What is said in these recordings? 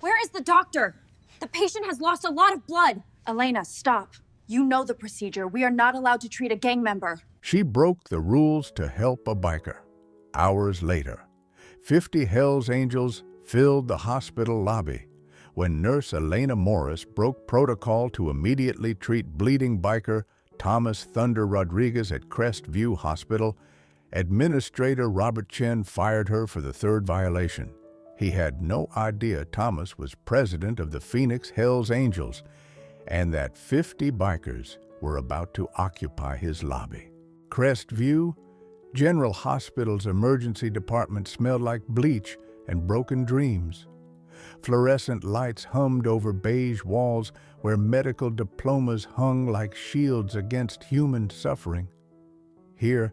Where is the doctor? The patient has lost a lot of blood. Elena, stop. You know the procedure. We are not allowed to treat a gang member. She broke the rules to help a biker. Hours later, 50 Hells Angels filled the hospital lobby when nurse Elena Morris broke protocol to immediately treat bleeding biker Thomas Thunder Rodriguez at Crest View Hospital. Administrator Robert Chen fired her for the third violation. He had no idea Thomas was president of the Phoenix Hells Angels and that 50 bikers were about to occupy his lobby. Crest View General Hospital's emergency department smelled like bleach and broken dreams. Fluorescent lights hummed over beige walls where medical diplomas hung like shields against human suffering. Here,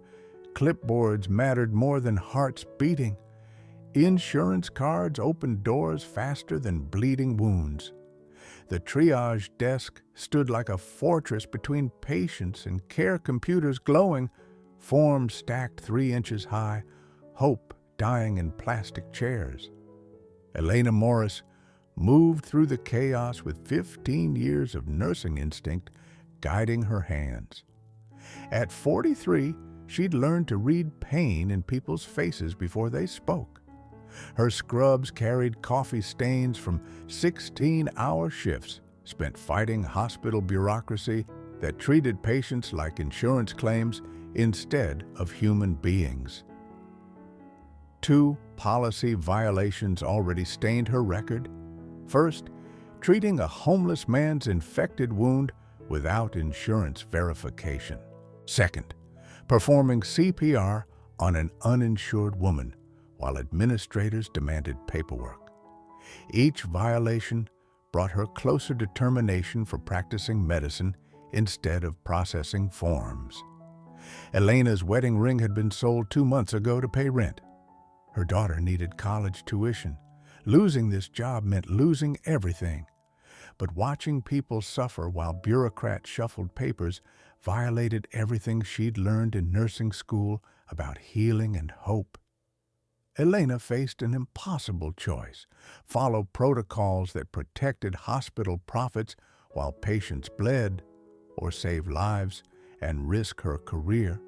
clipboards mattered more than hearts beating. Insurance cards opened doors faster than bleeding wounds. The triage desk stood like a fortress between patients and care computers glowing, forms stacked 3 inches high, hope dying in plastic chairs. Elena Morris moved through the chaos with 15 years of nursing instinct guiding her hands. At 43, she'd learned to read pain in people's faces before they spoke. Her scrubs carried coffee stains from 16-hour shifts spent fighting hospital bureaucracy that treated patients like insurance claims instead of human beings. 2 policy violations already stained her record. First, treating a homeless man's infected wound without insurance verification. Second, performing CPR on an uninsured woman while administrators demanded paperwork. Each violation brought her closer determination for practicing medicine instead of processing forms. Elena's wedding ring had been sold 2 months ago to pay rent. Her daughter needed college tuition. Losing this job meant losing everything. But watching people suffer while bureaucrats shuffled papers violated everything she'd learned in nursing school about healing and hope. Elena faced an impossible choice: follow protocols that protected hospital profits while patients bled, or save lives and risk her career.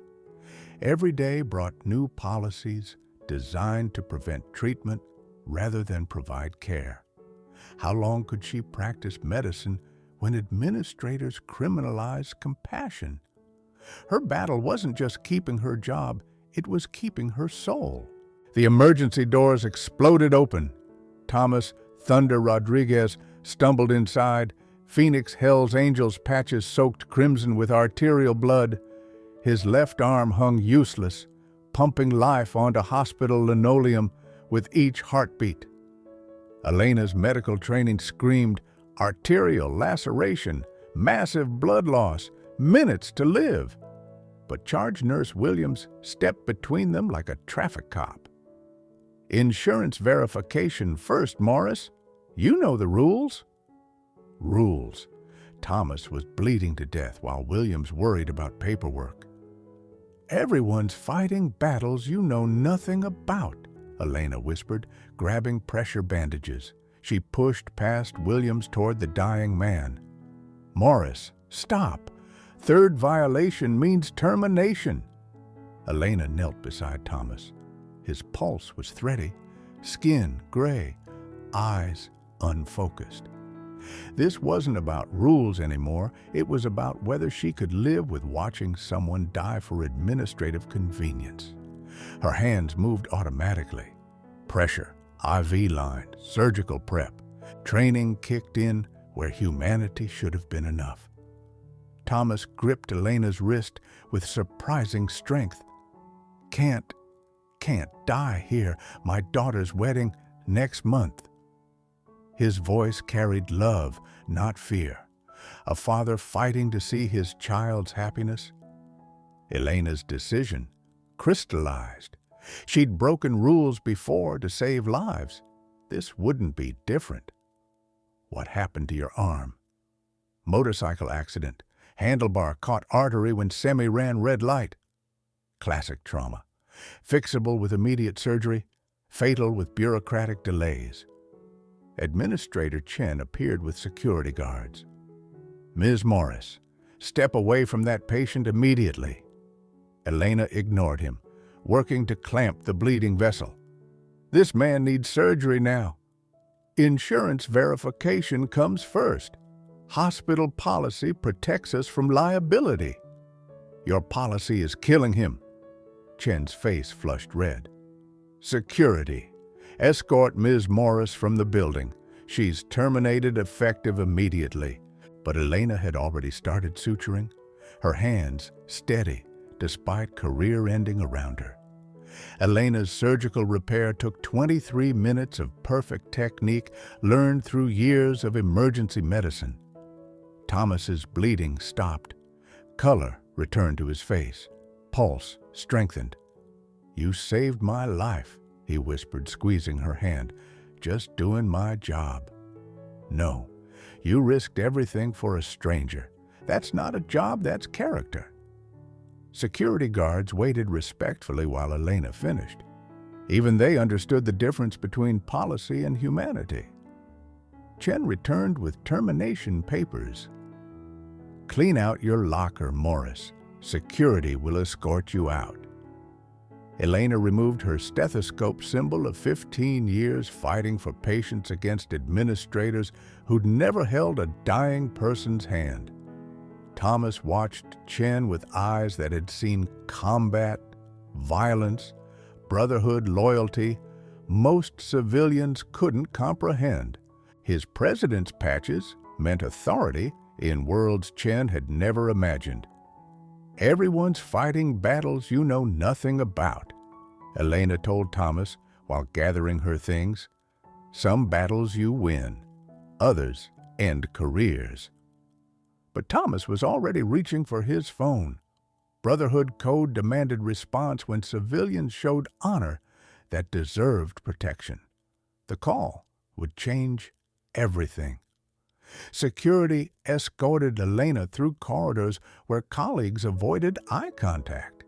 Every day brought new policies designed to prevent treatment rather than provide care. How long could she practice medicine when administrators criminalized compassion? Her battle wasn't just keeping her job, it was keeping her soul. The emergency doors exploded open. Thomas Thunder Rodriguez stumbled inside, Phoenix Hells Angels patches soaked crimson with arterial blood. His left arm hung useless, pumping life onto hospital linoleum with each heartbeat. Elena's medical training screamed arterial laceration, massive blood loss, minutes to live. But charge nurse Williams stepped between them like a traffic cop. Insurance verification first, Morris. You know the rules. Rules. Thomas was bleeding to death while Williams worried about paperwork. Everyone's fighting battles you know nothing about, Elena whispered, grabbing pressure bandages. She pushed past Williams toward the dying man. Morris, stop. 3rd violation means termination. Elena knelt beside Thomas. His pulse was thready, skin gray, eyes unfocused. This wasn't about rules anymore. It was about whether she could live with watching someone die for administrative convenience. Her hands moved automatically. Pressure, IV line, surgical prep. Training kicked in where humanity should have been enough. Thomas gripped Elena's wrist with surprising strength. Can't die here. My daughter's wedding next month. His voice carried love, not fear. A father fighting to see his child's happiness. Elena's decision crystallized. She'd broken rules before to save lives. This wouldn't be different. What happened to your arm? Motorcycle accident. Handlebar caught artery when semi ran red light. Classic trauma. Fixable with immediate surgery, fatal with bureaucratic delays. Administrator Chen appeared with security guards. "Ms. Morris, step away from that patient immediately." Elena ignored him, working to clamp the bleeding vessel. "This man needs surgery now. Insurance verification comes first. Hospital policy protects us from liability." "Your policy is killing him." Chen's face flushed red. "Security, escort Ms. Morris from the building. She's terminated effective immediately." But Elena had already started suturing, her hands steady despite career-ending around her. Elena's surgical repair took 23 minutes of perfect technique learned through years of emergency medicine. Thomas's bleeding stopped. Color returned to his face. Pulse strengthened. "You saved my life," he whispered, squeezing her hand. "Just doing my job." "No, you risked everything for a stranger. That's not a job, that's character." Security guards waited respectfully while Elena finished. Even they understood the difference between policy and humanity. Chen returned with termination papers. "Clean out your locker, Morris. Security will escort you out." Elena removed her stethoscope symbol of 15 years fighting for patients against administrators who'd never held a dying person's hand. Thomas watched Chen with eyes that had seen combat, violence, brotherhood, loyalty most civilians couldn't comprehend. His president's patches meant authority in worlds Chen had never imagined. "Everyone's fighting battles you know nothing about," Elena told Thomas while gathering her things. "Some battles you win, others end careers." But Thomas was already reaching for his phone. Brotherhood code demanded response when civilians showed honor that deserved protection. The call would change everything. Security escorted Elena through corridors where colleagues avoided eye contact.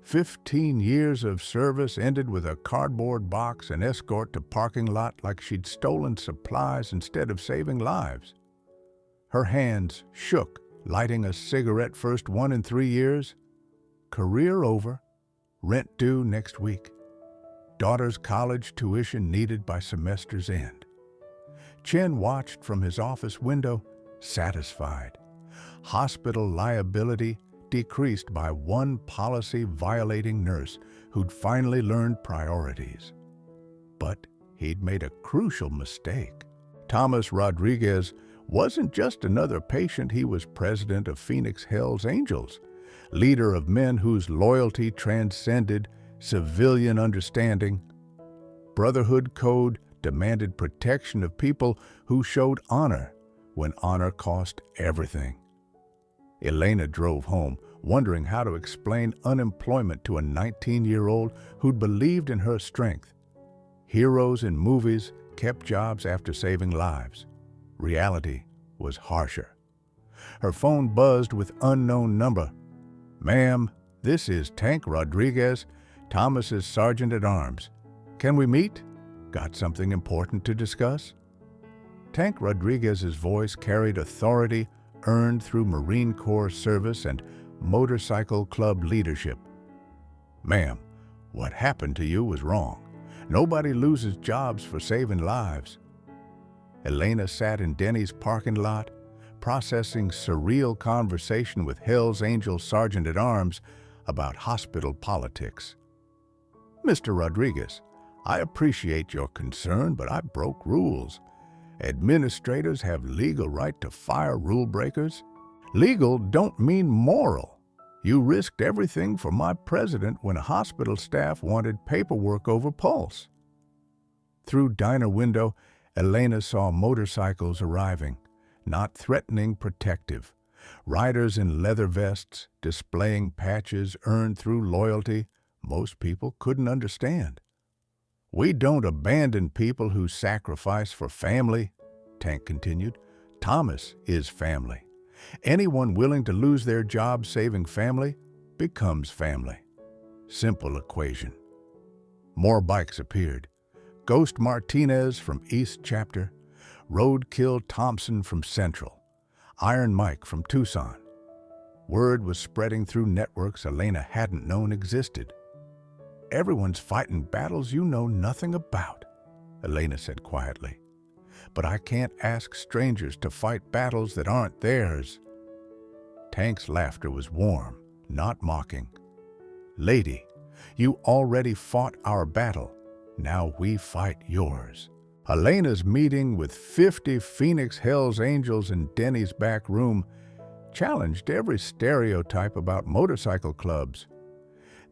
15 years of service ended with a cardboard box and escort to parking lot like she'd stolen supplies instead of saving lives. Her hands shook, lighting a cigarette, first one in 3 years. Career over, rent due next week. Daughter's college tuition needed by semester's end. Chen watched from his office window, satisfied. Hospital liability decreased by one policy-violating nurse who'd finally learned priorities. But he'd made a crucial mistake. Thomas Rodriguez wasn't just another patient, he was president of Phoenix Hells Angels, leader of men whose loyalty transcended civilian understanding. Brotherhood code demanded protection of people who showed honor when honor cost everything. Elena drove home, wondering how to explain unemployment to a 19-year-old who'd believed in her strength. Heroes in movies kept jobs after saving lives. Reality was harsher. Her phone buzzed with unknown number. "Ma'am, this is Tank Rodriguez, Thomas's Sergeant-at-Arms. Can we meet? Got something important to discuss?" Tank Rodriguez's voice carried authority earned through Marine Corps service and motorcycle club leadership. "Ma'am, what happened to you was wrong. Nobody loses jobs for saving lives." Elena sat in Denny's parking lot, processing surreal conversation with Hells Angels Sergeant-at-Arms about hospital politics. "Mr. Rodriguez, I appreciate your concern, but I broke rules. Administrators have legal right to fire rule breakers. Legal don't mean moral. You risked everything for my president when hospital staff wanted paperwork over pulse." Through diner window, Elena saw motorcycles arriving, not threatening, protective. Riders in leather vests, displaying patches earned through loyalty most people couldn't understand. "We don't abandon people who sacrifice for family," Tank continued. "Thomas is family. Anyone willing to lose their job saving family becomes family. Simple equation." More bikes appeared. Ghost Martinez from East Chapter, Roadkill Thompson from Central, Iron Mike from Tucson. Word was spreading through networks Elena hadn't known existed. "Everyone's fighting battles you know nothing about," Elena said quietly. "But I can't ask strangers to fight battles that aren't theirs." Tank's laughter was warm, not mocking. "Lady, you already fought our battle. Now we fight yours." Elena's meeting with 50 Phoenix Hells Angels in Denny's back room challenged every stereotype about motorcycle clubs.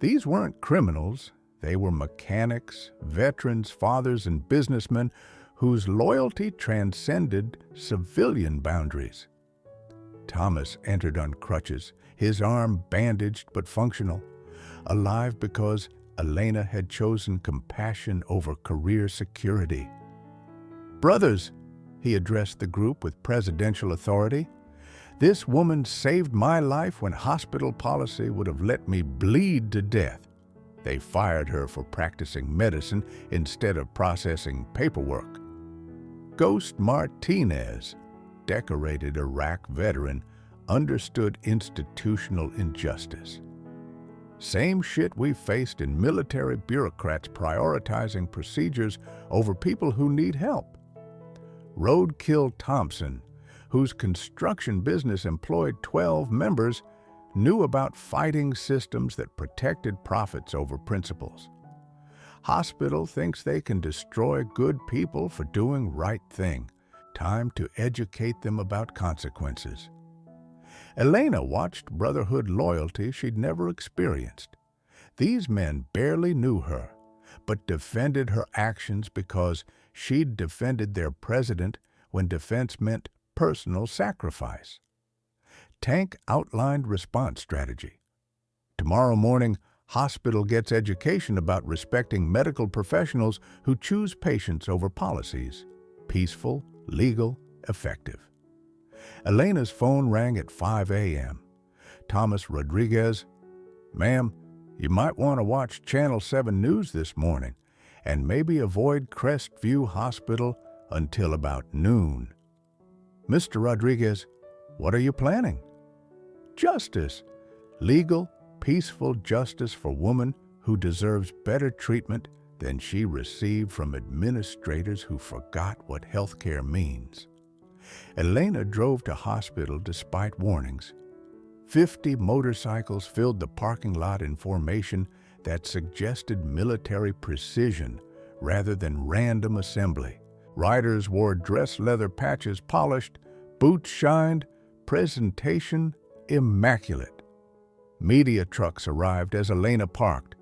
These weren't criminals. They were mechanics, veterans, fathers, and businessmen whose loyalty transcended civilian boundaries. Thomas entered on crutches, his arm bandaged but functional, alive because Elena had chosen compassion over career security. "Brothers," he addressed the group with presidential authority, "this woman saved my life when hospital policy would have let me bleed to death. They fired her for practicing medicine instead of processing paperwork." Ghost Martinez, decorated Iraq veteran, understood institutional injustice. "Same shit we faced in military bureaucrats prioritizing procedures over people who need help." Roadkill Thompson, whose construction business employed 12 members, knew about fighting systems that protected profits over principles. "Hospital thinks they can destroy good people for doing right thing. Time to educate them about consequences." Elena watched brotherhood loyalty she'd never experienced. These men barely knew her, but defended her actions because she'd defended their president when defense meant personal sacrifice. Tank outlined response strategy. "Tomorrow morning, hospital gets education about respecting medical professionals who choose patients over policies. Peaceful, legal, effective." Elena's phone rang at 5 a.m. Thomas Rodriguez, "Ma'am, you might want to watch Channel 7 News this morning and maybe avoid Crest View Hospital until about noon." "Mr. Rodriguez, what are you planning?" "Justice. Legal, peaceful justice for woman who deserves better treatment than she received from administrators who forgot what healthcare means." Elena drove to hospital despite warnings. 50 motorcycles filled the parking lot in formation that suggested military precision rather than random assembly. Riders wore dress leather patches polished, boots shined, presentation immaculate. Media trucks arrived as Elena parked.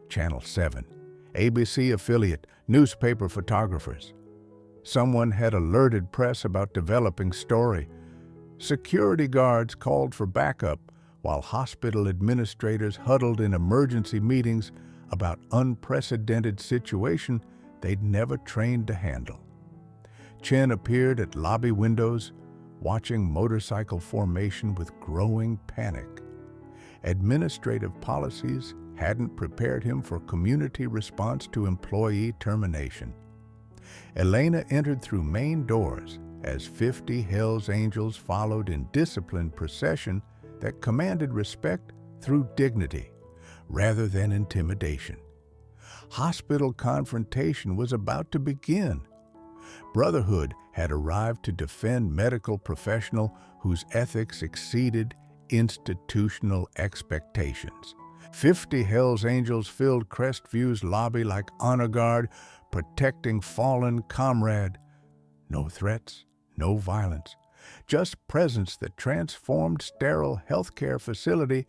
Channel 7, ABC affiliate, newspaper photographers. Someone had alerted press about developing story. Security guards called for backup while hospital administrators huddled in emergency meetings about unprecedented situation they'd never trained to handle. Chen appeared at lobby windows, watching motorcycle formation with growing panic. Administrative policies hadn't prepared him for community response to employee termination. Elena entered through main doors as 50 Hells Angels followed in disciplined procession that commanded respect through dignity rather than intimidation. Hospital confrontation was about to begin. Brotherhood had arrived to defend medical professional whose ethics exceeded institutional expectations. 50 Hells Angels filled Crest View's lobby like honor guard, protecting fallen comrade. No threats, no violence, just presence that transformed sterile healthcare facility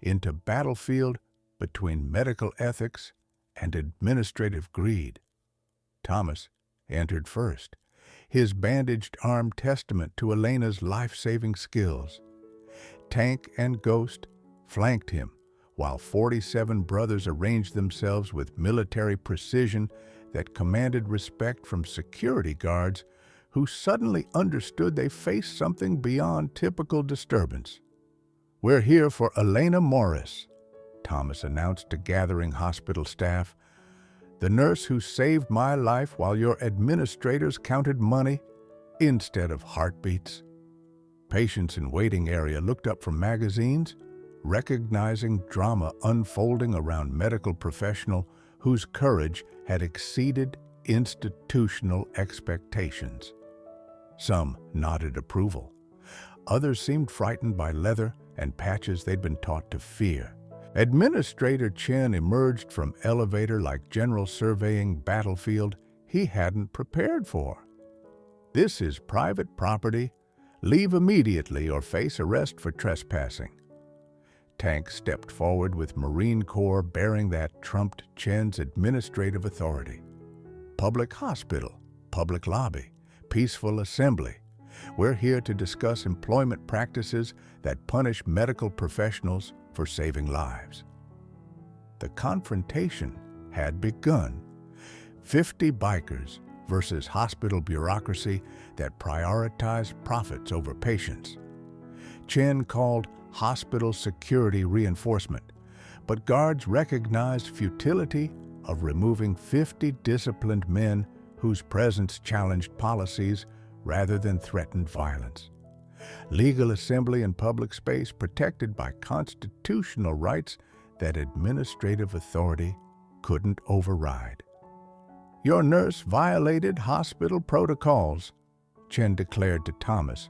into battlefield between medical ethics and administrative greed. Thomas entered first, his bandaged arm testament to Elena's life-saving skills. Tank and Ghost flanked him, while 47 brothers arranged themselves with military precision that commanded respect from security guards who suddenly understood they faced something beyond typical disturbance. "We're here for Elena Morris," Thomas announced to gathering hospital staff. The nurse who saved my life while your administrators counted money instead of heartbeats. Patients in waiting area looked up from magazines, recognizing drama unfolding around medical professional whose courage had exceeded institutional expectations. Some nodded approval. Others seemed frightened by leather and patches they'd been taught to fear. Administrator Chen emerged from elevator like general surveying battlefield he hadn't prepared for. This is private property. Leave immediately or face arrest for trespassing. Tank stepped forward with Marine Corps bearing that trumped Chen's administrative authority. Public hospital, public lobby, peaceful assembly. We're here to discuss employment practices that punish medical professionals for saving lives. The confrontation had begun. 50 bikers versus hospital bureaucracy that prioritized profits over patients. Chen called hospital security reinforcement, but guards recognized futility of removing 50 disciplined men whose presence challenged policies rather than threatened violence. Legal assembly and public space protected by constitutional rights that administrative authority couldn't override. Your nurse violated hospital protocols, Chen declared to Thomas,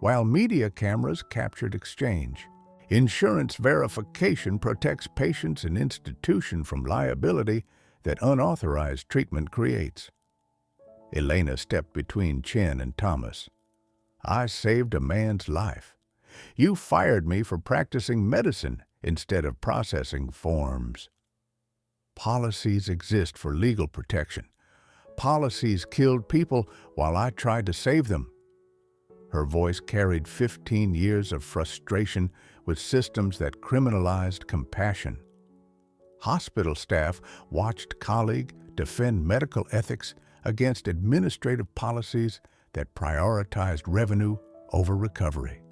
while media cameras captured exchange. Insurance verification protects patients and institution from liability that unauthorized treatment creates. Elena stepped between Chen and Thomas. I saved a man's life. You fired me for practicing medicine instead of processing forms. Policies exist for legal protection. Policies killed people while I tried to save them. Her voice carried 15 years of frustration with systems that criminalized compassion. Hospital staff watched colleague defend medical ethics against administrative policies that prioritized revenue over recovery.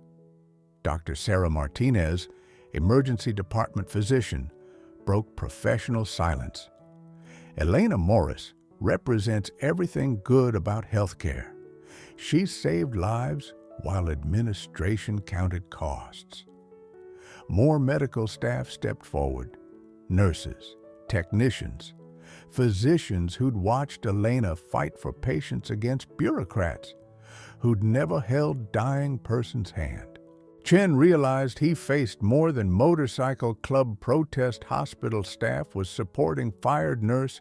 Dr. Sarah Martinez, emergency department physician, broke professional silence. Elena Morris represents everything good about healthcare. She saved lives while administration counted costs. More medical staff stepped forward. Nurses, technicians, physicians who'd watched Elena fight for patients against bureaucrats, who'd never held dying person's hand. Chen realized he faced more than motorcycle club protest. Hospital staff was supporting fired nurse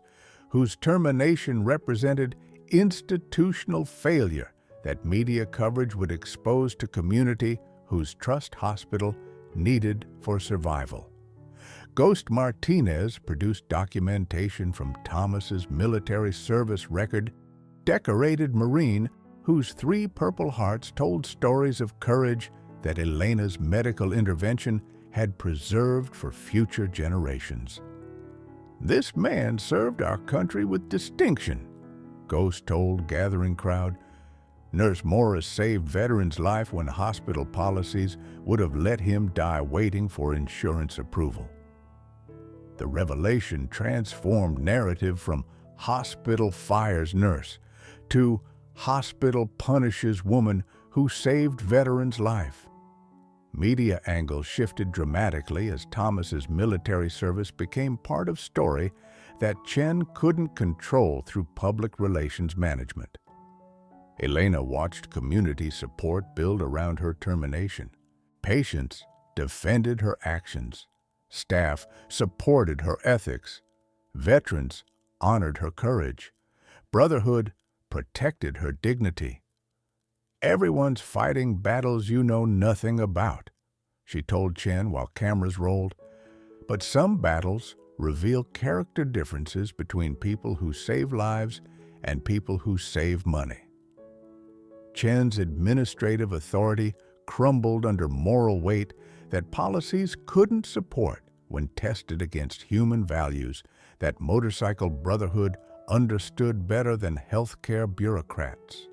whose termination represented institutional failure that media coverage would expose to community whose trust hospital needed for survival. Ghost Martinez produced documentation from Thomas's military service record, decorated Marine whose 3 Purple Hearts told stories of courage that Elena's medical intervention had preserved for future generations. This man served our country with distinction, Ghost told gathering crowd. Nurse Morris saved veterans' life when hospital policies would have let him die waiting for insurance approval. The revelation transformed narrative from hospital fires nurse to hospital punishes woman who saved veterans' life. Media angles shifted dramatically as Thomas's military service became part of story that Chen couldn't control through public relations management. Elena watched community support build around her termination. Patients defended her actions. Staff supported her ethics. Veterans honored her courage. Brotherhood protected her dignity. Everyone's fighting battles you know nothing about, she told Chen while cameras rolled. But some battles reveal character differences between people who save lives and people who save money. Chen's administrative authority crumbled under moral weight that policies couldn't support when tested against human values that motorcycle brotherhood understood better than healthcare bureaucrats.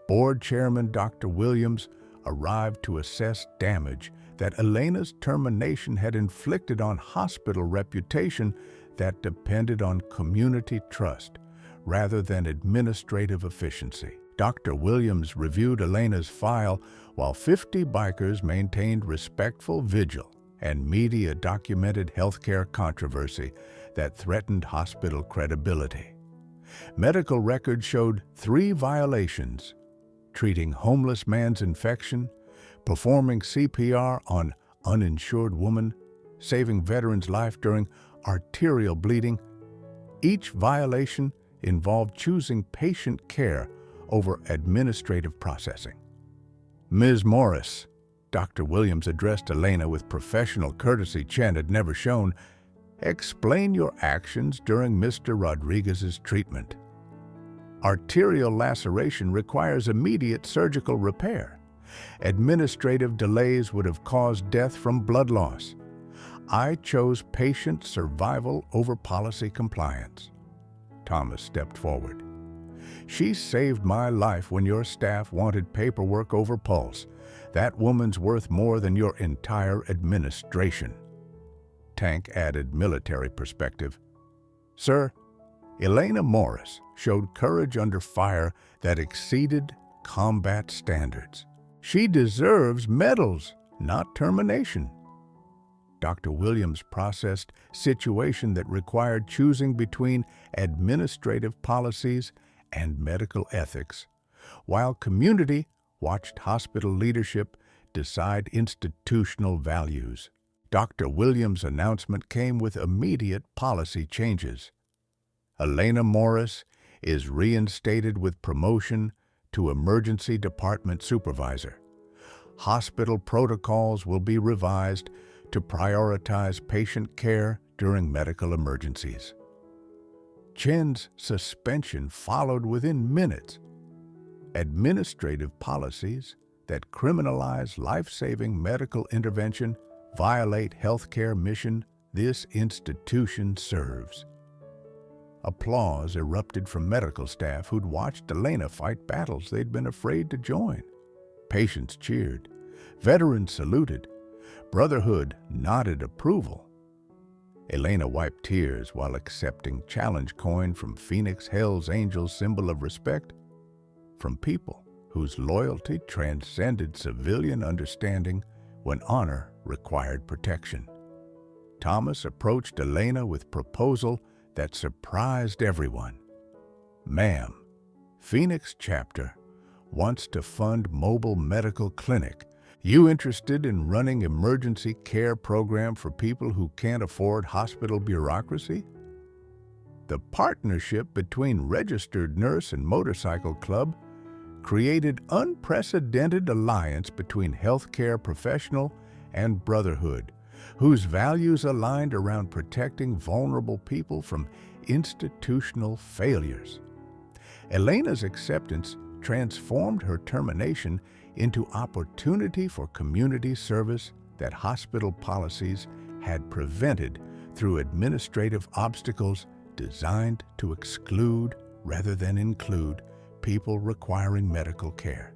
Board Chairman Dr. Williams arrived to assess damage that Elena's termination had inflicted on hospital reputation that depended on community trust rather than administrative efficiency. Dr. Williams reviewed Elena's file while 50 bikers maintained respectful vigil, and media documented healthcare controversy that threatened hospital credibility. Medical records showed 3 violations: treating homeless man's infection, performing CPR on uninsured woman, saving veteran's life during arterial bleeding. Each violation involved choosing patient care over administrative processing. Ms. Morris, Dr. Williams addressed Elena with professional courtesy Chen had never shown, explain your actions during Mr. Rodriguez's treatment. Arterial laceration requires immediate surgical repair. Administrative delays would have caused death from blood loss. I chose patient survival over policy compliance. Thomas stepped forward. She saved my life when your staff wanted paperwork over pulse. That woman's worth more than your entire administration. Tank added military perspective. Sir, Elena Morris showed courage under fire that exceeded combat standards. She deserves medals, not termination. Dr. Williams processed situation that required choosing between administrative policies and medical ethics, while community watched hospital leadership decide institutional values. Dr. Williams' announcement came with immediate policy changes. Elena Morris is reinstated with promotion to emergency department supervisor. Hospital protocols will be revised to prioritize patient care during medical emergencies. Chen's suspension followed within minutes. Administrative policies that criminalize life-saving medical intervention violate healthcare mission this institution serves. Applause erupted from medical staff who'd watched Elena fight battles they'd been afraid to join. Patients cheered. Veterans saluted. Brotherhood nodded approval. Elena wiped tears while accepting challenge coin from Phoenix Hell's Angels, symbol of respect, from people whose loyalty transcended civilian understanding when honor required protection. Thomas approached Elena with proposal that surprised everyone. Ma'am, Phoenix chapter wants to fund mobile medical clinic. You interested in running emergency care program for people who can't afford hospital bureaucracy? The partnership between Registered Nurse and Motorcycle Club created unprecedented alliance between healthcare professional and brotherhood, whose values aligned around protecting vulnerable people from institutional failures. Elena's acceptance transformed her termination into opportunity for community service that hospital policies had prevented through administrative obstacles designed to exclude rather than include people requiring medical care.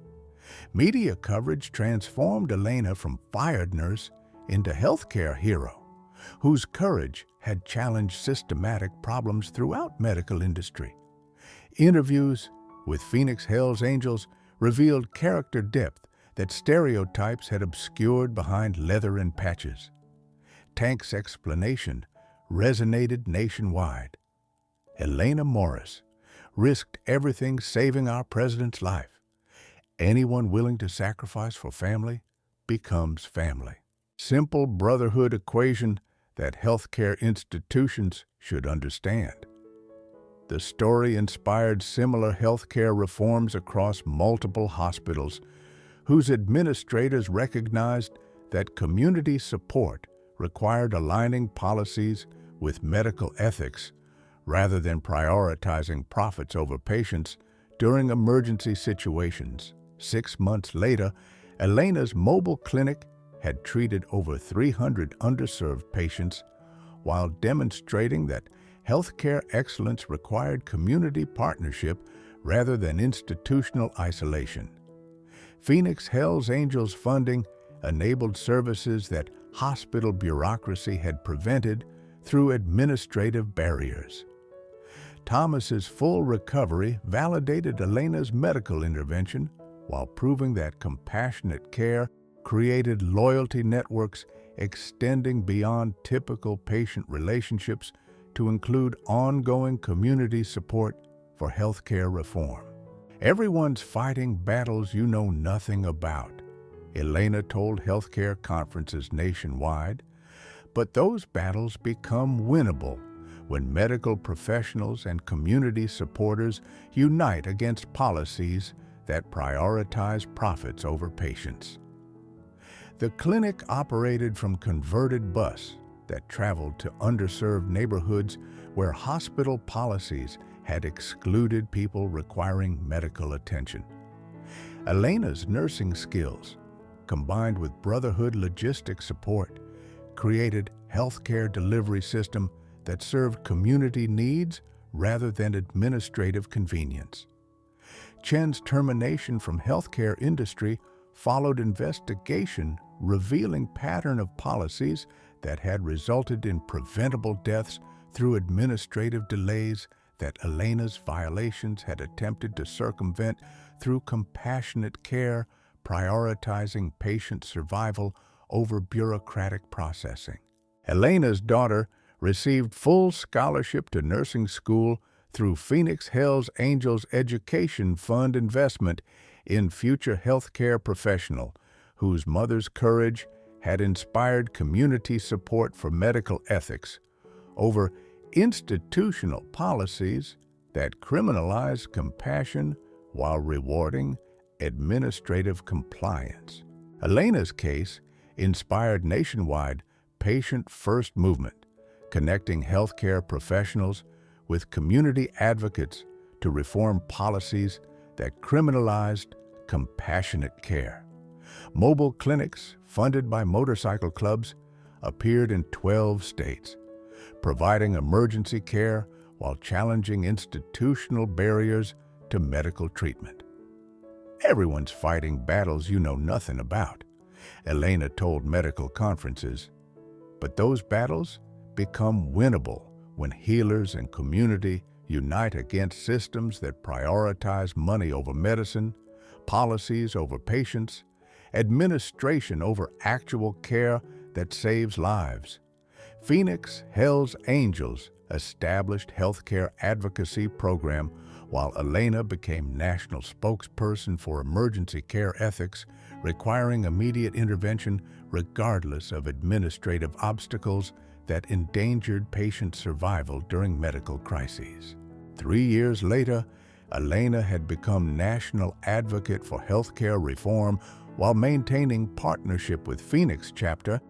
Media coverage transformed Elena from fired nurse into healthcare hero, whose courage had challenged systematic problems throughout medical industry. Interviews with Phoenix Hell's Angels revealed character depth that stereotypes had obscured behind leather and patches. Tank's explanation resonated nationwide. Elena Morris risked everything saving our president's life. Anyone willing to sacrifice for family becomes family. Simple brotherhood equation that healthcare institutions should understand. The story inspired similar healthcare reforms across multiple hospitals, whose administrators recognized that community support required aligning policies with medical ethics rather than prioritizing profits over patients during emergency situations. 6 months later, Elena's mobile clinic had treated over 300 underserved patients while demonstrating that healthcare excellence required community partnership rather than institutional isolation. Phoenix Hell's Angels funding enabled services that hospital bureaucracy had prevented through administrative barriers. Thomas's full recovery validated Elena's medical intervention while proving that compassionate care created loyalty networks extending beyond typical patient relationships to include ongoing community support for healthcare reform. Everyone's fighting battles you know nothing about, Elena told healthcare conferences nationwide, but those battles become winnable when medical professionals and community supporters unite against policies that prioritize profits over patients. The clinic operated from converted bus that traveled to underserved neighborhoods where hospital policies had excluded people requiring medical attention. Elena's nursing skills, combined with Brotherhood logistics support, created healthcare delivery system that served community needs rather than administrative convenience. Chen's termination from healthcare industry followed investigation revealing pattern of policies that had resulted in preventable deaths through administrative delays that Elena's violations had attempted to circumvent through compassionate care, prioritizing patient survival over bureaucratic processing. Elena's daughter received full scholarship to nursing school through Phoenix Hells Angels Education Fund investment in future healthcare professional, whose mother's courage had inspired community support for medical ethics over institutional policies that criminalize compassion while rewarding administrative compliance. Elena's case inspired nationwide patient-first movement, connecting healthcare professionals with community advocates to reform policies that criminalized compassionate care. Mobile clinics funded by motorcycle clubs appeared in 12 states, providing emergency care while challenging institutional barriers to medical treatment. Everyone's fighting battles you know nothing about, Elena told medical conferences, but those battles become winnable when healers and community unite against systems that prioritize money over medicine, policies over patients, administration over actual care that saves lives. Phoenix Hells Angels established healthcare advocacy program while Elena became national spokesperson for emergency care ethics, requiring immediate intervention regardless of administrative obstacles that endangered patient survival during medical crises. 3 years later, Elena had become national advocate for healthcare reform while maintaining partnership with Phoenix chapter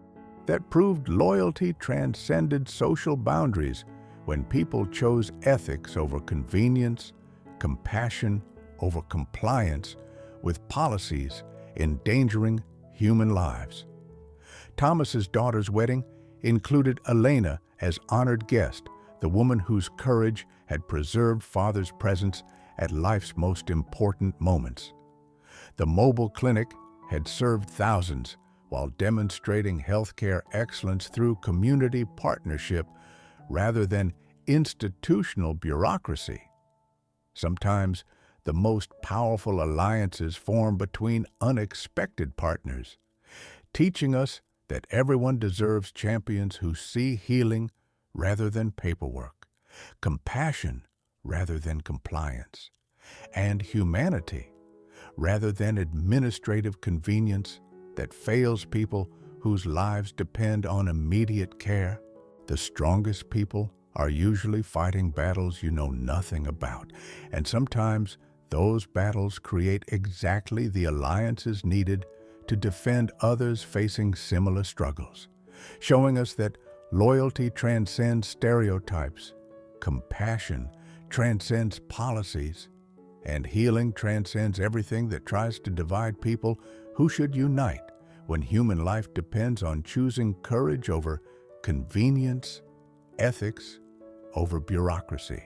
that proved loyalty transcended social boundaries when people chose ethics over convenience, compassion over compliance, with policies endangering human lives. Thomas's daughter's wedding included Elena as honored guest, the woman whose courage had preserved father's presence at life's most important moments. The mobile clinic had served thousands while demonstrating healthcare excellence through community partnership rather than institutional bureaucracy. Sometimes the most powerful alliances form between unexpected partners, teaching us that everyone deserves champions who see healing rather than paperwork, compassion rather than compliance, and humanity rather than administrative convenience that fails people whose lives depend on immediate care. The strongest people are usually fighting battles you know nothing about, and sometimes those battles create exactly the alliances needed to defend others facing similar struggles, showing us that loyalty transcends stereotypes, compassion transcends policies, and healing transcends everything that tries to divide people who should unite when human life depends on choosing courage over convenience, ethics over bureaucracy.